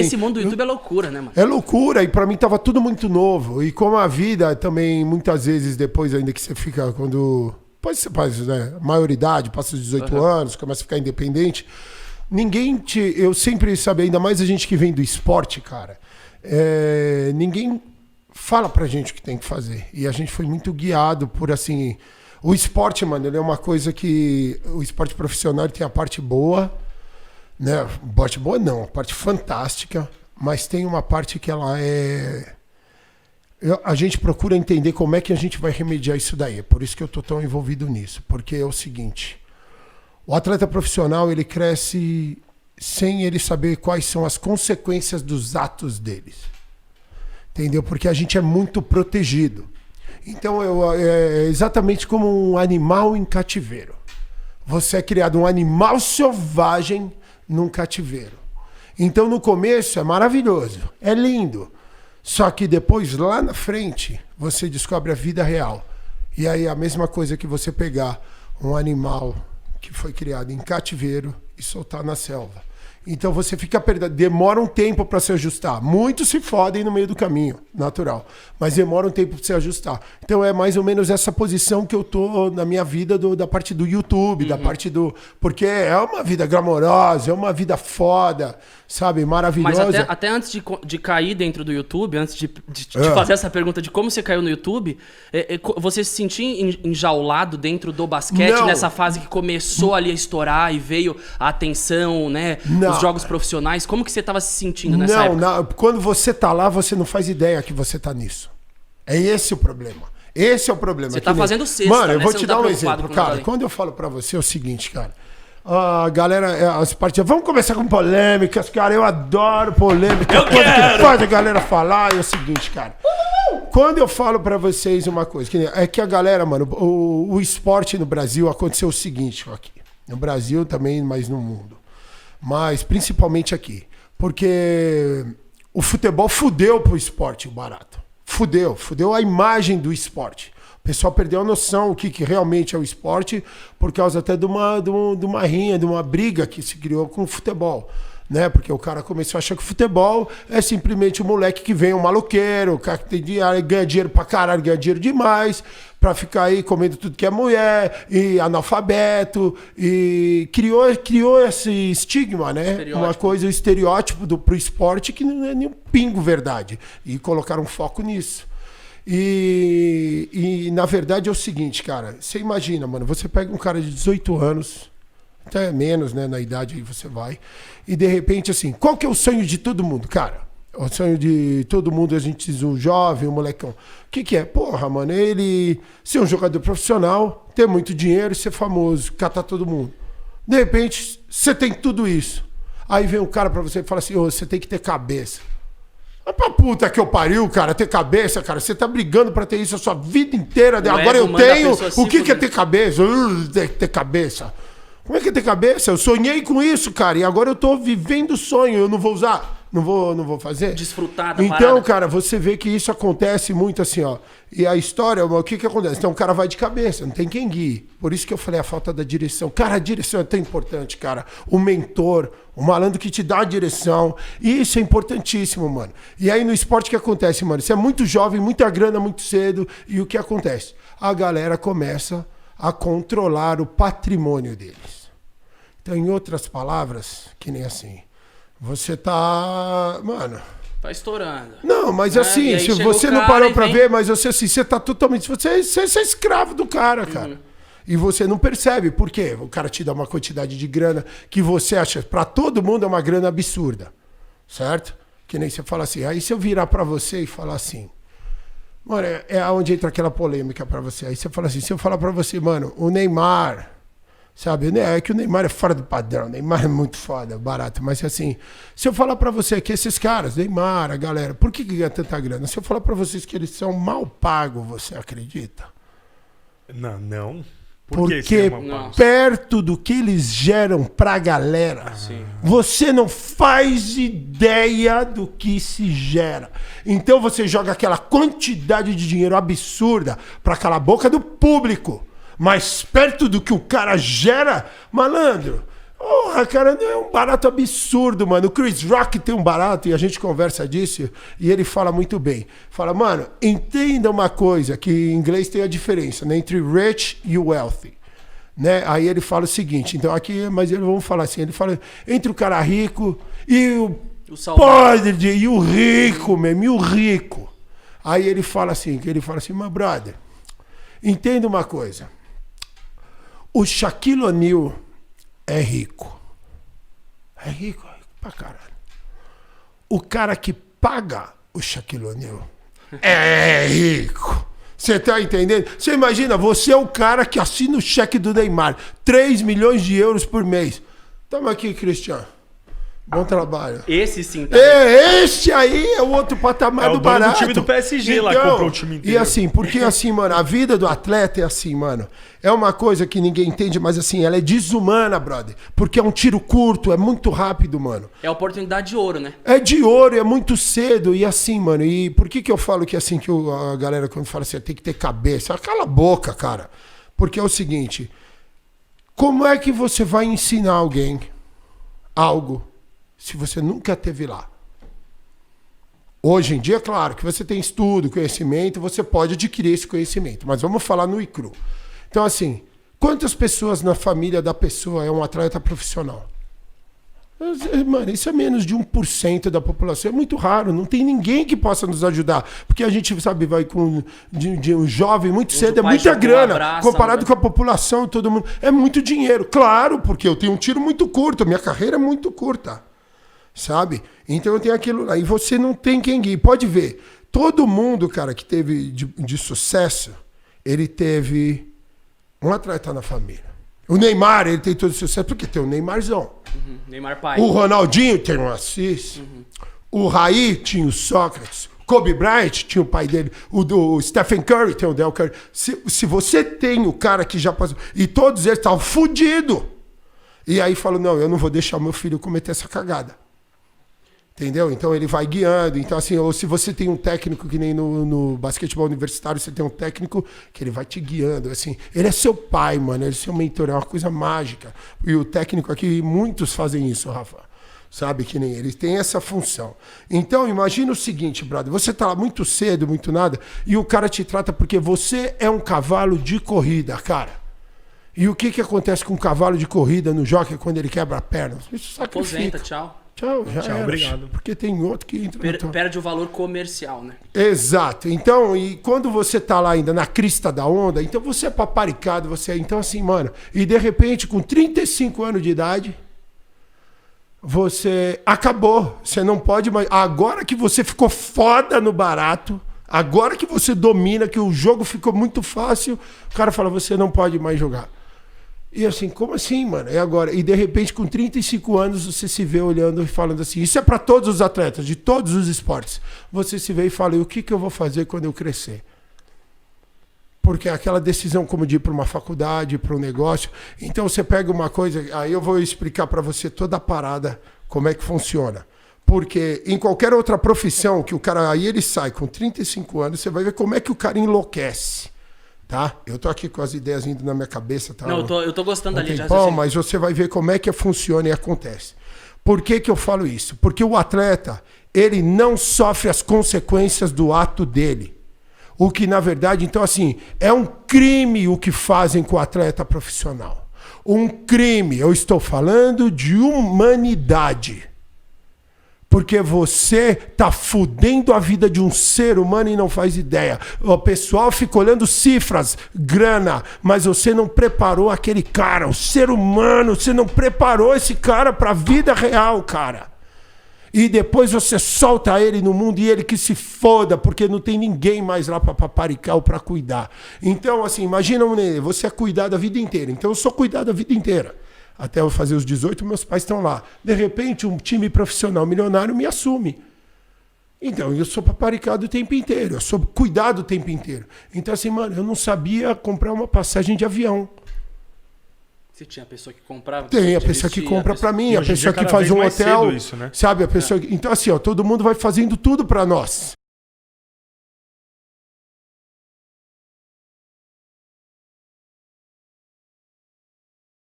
esse mundo do YouTube é loucura, né, mano? É loucura, e pra mim tava tudo muito novo. E como a vida também, muitas vezes, depois ainda que você fica, quando... Depois você faz, né, maioridade, passa os 18 anos, começa a ficar independente. Eu sempre sabia, ainda mais a gente que vem do esporte, cara, ninguém fala pra gente o que tem que fazer. E a gente foi muito guiado por, assim... O esporte, mano, ele é uma coisa que... O esporte profissional tem a parte boa, né? Parte boa não, a parte fantástica, mas tem uma parte que ela é... A gente procura entender como é que a gente vai remediar isso daí. É por isso que eu tô tão envolvido nisso. Porque é o seguinte... O atleta profissional, ele cresce sem ele saber quais são as consequências dos atos deles. Entendeu? Porque a gente é muito protegido. Então, é exatamente como um animal em cativeiro. Você é criado um animal selvagem num cativeiro. Então, no começo, é maravilhoso, é lindo. Só que depois, lá na frente, você descobre a vida real. E aí, a mesma coisa que você pegar um animal que foi criado em cativeiro e soltar na selva. Então você fica perdendo, demora um tempo para se ajustar. Muitos se fodem no meio do caminho, natural, mas demora um tempo para se ajustar. Então é mais ou menos essa posição que eu tô na minha vida da parte do YouTube, da parte do... Porque é uma vida glamourosa, é uma vida foda, sabe, maravilhosa. Mas até antes de cair dentro do YouTube, antes de fazer essa pergunta de como você caiu no YouTube, você se sentia enjaulado dentro do basquete, Não. nessa fase que começou ali a estourar e veio a atenção, né? Não. Os jogos profissionais. Como que você estava se sentindo nessa época? Não, quando você tá lá, você não faz ideia que você tá nisso. É esse o problema. Esse é o problema. Você tá fazendo cesta, Mano, eu né? vou Você te não tá dar um preocupado exemplo, com cara. nada ali. Quando eu falo pra você é o seguinte, cara. A galera, as partidas... Vamos começar com polêmicas, cara. Eu adoro polêmica. Eu quero! Que faz a galera falar é o seguinte, cara. Quando eu falo pra vocês uma coisa, é que a galera, mano, o esporte no Brasil aconteceu o seguinte aqui. No Brasil também, mas no mundo. Mas principalmente aqui. Porque o futebol fudeu pro esporte, o barato. Fudeu a imagem do esporte. O pessoal perdeu a noção do que realmente é o esporte por causa até de uma rinha, de uma briga que se criou com o futebol. Né? Porque o cara começou a achar que o futebol é simplesmente um moleque que vem, um maloqueiro, o cara que tem dinheiro, ganha dinheiro pra caralho, ganha dinheiro demais, pra ficar aí comendo tudo que é mulher, e analfabeto, e criou esse estigma, né? Uma coisa, o estereótipo pro esporte que não é nem um pingo verdade. E colocaram foco nisso. E na verdade é o seguinte, cara, você imagina, mano, você pega um cara de 18 anos, até menos, né, na idade aí você vai, e de repente, assim, qual que é o sonho de todo mundo, cara? O sonho de todo mundo, a gente diz, um jovem, um molecão. O que é? Porra, mano, ele ser um jogador profissional, ter muito dinheiro, ser famoso, catar todo mundo. De repente, você tem tudo isso. Aí vem um cara pra você e fala assim, você tem que ter cabeça. Mas pra puta que eu pariu, cara, ter cabeça, cara. Você tá brigando pra ter isso a sua vida inteira. Agora eu tenho. O que é ter cabeça? Ter cabeça. Como é que é ter cabeça? Eu sonhei com isso, cara. E agora eu tô vivendo o sonho. Eu não vou usar. Não vou fazer. Desfrutar da Então, parada. cara, você vê que isso acontece muito assim, ó. E a história, o que acontece? Então o cara vai de cabeça, não tem quem guie. Por isso que eu falei a falta da direção. Cara, a direção é tão importante, cara. O mentor, o malandro que te dá a direção. Isso é importantíssimo, mano. E aí no esporte o que acontece, mano? Você é muito jovem, muita grana, muito cedo. E o que acontece? A galera começa a controlar o patrimônio deles. Então, em outras palavras, que nem assim... Você tá... Mano... Tá estourando. Não, mas assim, se você não parou pra ver, mas você assim, você tá totalmente... Você é escravo do cara, cara. E você não percebe. Por quê? O cara te dá uma quantidade de grana que você acha... Pra todo mundo é uma grana absurda. Certo? Que nem você fala assim. Aí se eu virar pra você e falar assim... Mano, é onde entra aquela polêmica pra você. Aí você fala assim, se eu falar pra você, mano, o Neymar... Sabe, é que o Neymar é fora do padrão, o Neymar é muito foda, barato, mas assim, se eu falar pra você que esses caras, Neymar, a galera, por que ganha tanta grana? Se eu falar pra vocês que eles são mal pagos, você acredita? Não. Porque perto do que eles geram pra galera, você não faz ideia do que se gera. Então você joga aquela quantidade de dinheiro absurda pra calar a boca do público. Mas perto do que o cara gera, malandro, Porra, cara, não é um barato absurdo, mano. O Chris Rock tem um barato e a gente conversa disso e ele fala muito bem. Fala, mano, entenda uma coisa, que em inglês tem a diferença, né, entre rich e wealthy. Né? Aí ele fala o seguinte, então aqui, mas vamos falar assim, ele fala entre o cara rico e o podre, e o rico mesmo, e o rico. Aí ele fala assim, meu brother, entenda uma coisa, o Shaquille O'Neal é rico pra caralho. O cara que paga o Shaquille O'Neal é rico. Você tá entendendo? Você imagina, você é o cara que assina o cheque do Neymar. 3 milhões de euros por mês. Tamo aqui, Cristiano. Bom trabalho. Esse sim. Tá esse aí é o outro patamar do barato. É o time do PSG lá, comprou o time inteiro. E assim, porque assim, mano, a vida do atleta é assim, mano. É uma coisa que ninguém entende, mas assim, ela é desumana, brother. Porque é um tiro curto, é muito rápido, mano. É a oportunidade de ouro, né? É de ouro, é muito cedo. E assim, mano, e por que eu falo que assim, que a galera quando fala assim, tem que ter cabeça? Cala a boca, cara. Porque é o seguinte, como é que você vai ensinar alguém algo se você nunca esteve lá? Hoje em dia, claro, que você tem estudo, conhecimento, você pode adquirir esse conhecimento. Mas vamos falar no ICRU. Então, assim, quantas pessoas na família da pessoa é um atleta profissional? Mano, isso é menos de 1% da população. É muito raro, não tem ninguém que possa nos ajudar. Porque a gente, sabe, vai com de um jovem muito cedo, é muita grana. Comparado com a população, todo mundo. É muito dinheiro. Claro, porque eu tenho um tiro muito curto, minha carreira é muito curta. Sabe? Então eu tenho aquilo lá. E você não tem quem guie. Pode ver. Todo mundo, cara, que teve de sucesso, ele teve um atleta na família. O Neymar, ele tem todo o sucesso porque tem o Neymarzão. Uhum. Neymar pai. O Ronaldinho tem o Assis. Uhum. O Raí tinha o Sócrates. Kobe Bryant tinha o pai dele. O Stephen Curry tem o Del Curry. Se você tem o cara que já passou... E todos eles estavam fodidos. E aí falou, não, eu não vou deixar o meu filho cometer essa cagada. Entendeu? Então ele vai guiando. Então, assim, ou se você tem um técnico, que nem no basquetebol universitário, você tem um técnico que ele vai te guiando. Assim, ele é seu pai, mano. Ele é seu mentor, é uma coisa mágica. E o técnico aqui, muitos fazem isso, Rafa. Sabe, que nem ele tem essa função. Então, imagina o seguinte, brother. Você tá lá muito cedo, muito nada, e o cara te trata porque você é um cavalo de corrida, cara. E o que acontece com um cavalo de corrida no jockey quando ele quebra a perna? Isso sacrifica. Aposenta, tchau. Tchau, já tchau, era, obrigado. porque tem outro que entra. Perde o valor comercial, né? Exato. Então, e quando você tá lá ainda na crista da onda, então você é paparicado, você é. Então, assim, mano, e de repente, com 35 anos de idade, você acabou. Você não pode mais. Agora que você ficou foda no barato, agora que você domina, que o jogo ficou muito fácil, o cara fala, você não pode mais jogar. E assim, como assim, mano? É agora. E de repente, com 35 anos, você se vê olhando e falando assim, isso é para todos os atletas, de todos os esportes. Você se vê e fala, e o que eu vou fazer quando eu crescer? Porque é aquela decisão como de ir para uma faculdade, para um negócio. Então você pega uma coisa, aí eu vou explicar para você toda a parada, como é que funciona. Porque em qualquer outra profissão, que o cara, aí ele sai com 35 anos, você vai ver como é que o cara enlouquece. Tá? Eu tô aqui com as ideias indo na minha cabeça. Tá? Não, eu tô gostando da linha de raciocínio. Mas você vai ver como é que funciona e acontece. Por que eu falo isso? Porque o atleta, ele não sofre as consequências do ato dele. O que, na verdade, então, assim, é um crime o que fazem com o atleta profissional. Um crime, eu estou falando de humanidade. Porque você tá fudendo a vida de um ser humano e não faz ideia. O pessoal fica olhando cifras, grana, mas você não preparou aquele cara, o ser humano, você não preparou esse cara para a vida real, cara. E depois você solta ele no mundo e ele que se foda, porque não tem ninguém mais lá para paparicar ou para cuidar. Então, assim, imagina você é cuidado a vida inteira. Então, eu sou cuidado a vida inteira. Até eu fazer os 18, meus pais estão lá. De repente, um time profissional milionário me assume. Então, eu sou paparicado o tempo inteiro. Eu sou cuidado o tempo inteiro. Então, assim, mano, eu não sabia comprar uma passagem de avião. Você tinha a pessoa que comprava? Tem a pessoa que compra para mim, a pessoa que faz um hotel. Isso, né? Sabe, a pessoa... Então, assim, ó, todo mundo vai fazendo tudo para nós.